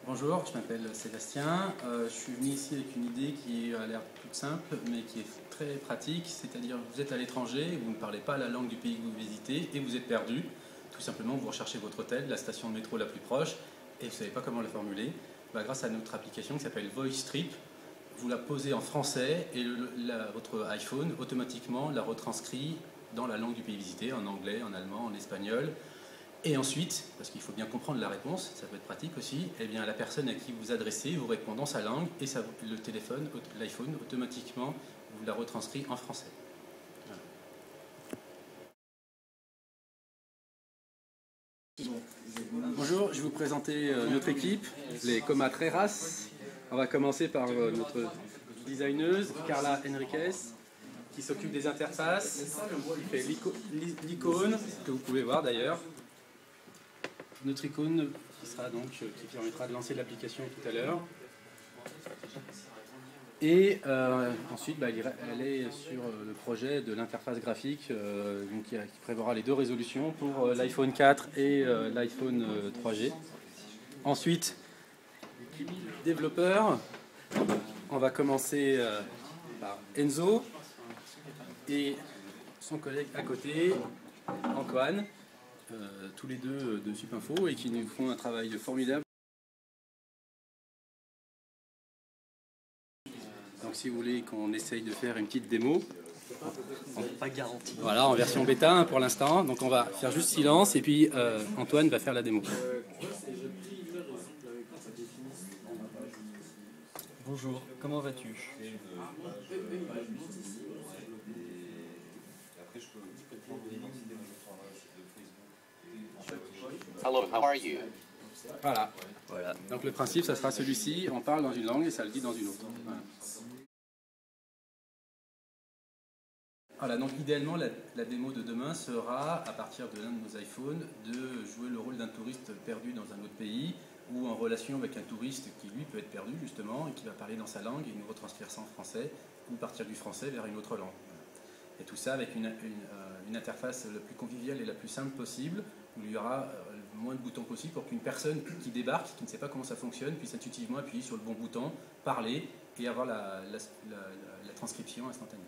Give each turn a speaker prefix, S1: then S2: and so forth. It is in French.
S1: Bonjour, je m'appelle Sébastien. Je suis venu ici avec une idée qui a l'air toute simple, mais qui est très pratique. C'est-à-dire, vous êtes à l'étranger, vous ne parlez pas la langue du pays que vous visitez et vous êtes perdu. Tout simplement, vous recherchez votre hôtel, la station de métro la plus proche, et vous ne savez pas comment la formuler. Grâce à notre application qui s'appelle VoiceTrip, vous la posez en français et votre iPhone automatiquement la retranscrit dans la langue du pays visité, en anglais, en allemand, en espagnol. Et ensuite, parce qu'il faut bien comprendre la réponse, ça peut être pratique aussi, eh bien la personne à qui vous adressez vous répond dans sa langue et le téléphone, l'iPhone, automatiquement vous la retranscrit en français. Voilà. Bonjour, je vais vous présenter notre équipe, les Comatreras. On va commencer par notre designeuse, Carla Henriquez, qui s'occupe des interfaces, qui fait l'icône, que vous pouvez voir d'ailleurs. Notre icône qui permettra de lancer l'application tout à l'heure. Et ensuite, elle est sur le projet de l'interface graphique qui prévoira les deux résolutions pour l'iPhone 4 et l'iPhone 3G. Ensuite, développeur, on va commencer par Enzo et son collègue à côté, Antoine. Tous les deux de Supinfo et qui nous font un travail formidable. Donc si vous voulez qu'on essaye de faire une petite démo,
S2: on n'est pas garanti.
S1: Voilà, en version bêta pour l'instant, donc on va faire juste silence et puis Antoine va faire la démo.
S2: Bonjour, comment vas-tu?
S3: Hello, how are you?
S1: Voilà. Donc le principe, ça sera celui-ci, on parle dans une langue et ça le dit dans une autre. Voilà, donc idéalement, la démo de demain sera, à partir de l'un de nos iPhones, de jouer le rôle d'un touriste perdu dans un autre pays ou en relation avec un touriste qui, lui, peut être perdu, justement, et qui va parler dans sa langue et nous retranscrire ça en français, ou partir du français vers une autre langue. Et tout ça avec une interface la plus conviviale et la plus simple possible, où il y aura le moins de boutons possible pour qu'une personne qui débarque, qui ne sait pas comment ça fonctionne, puisse intuitivement appuyer sur le bon bouton, parler et avoir la transcription instantanée.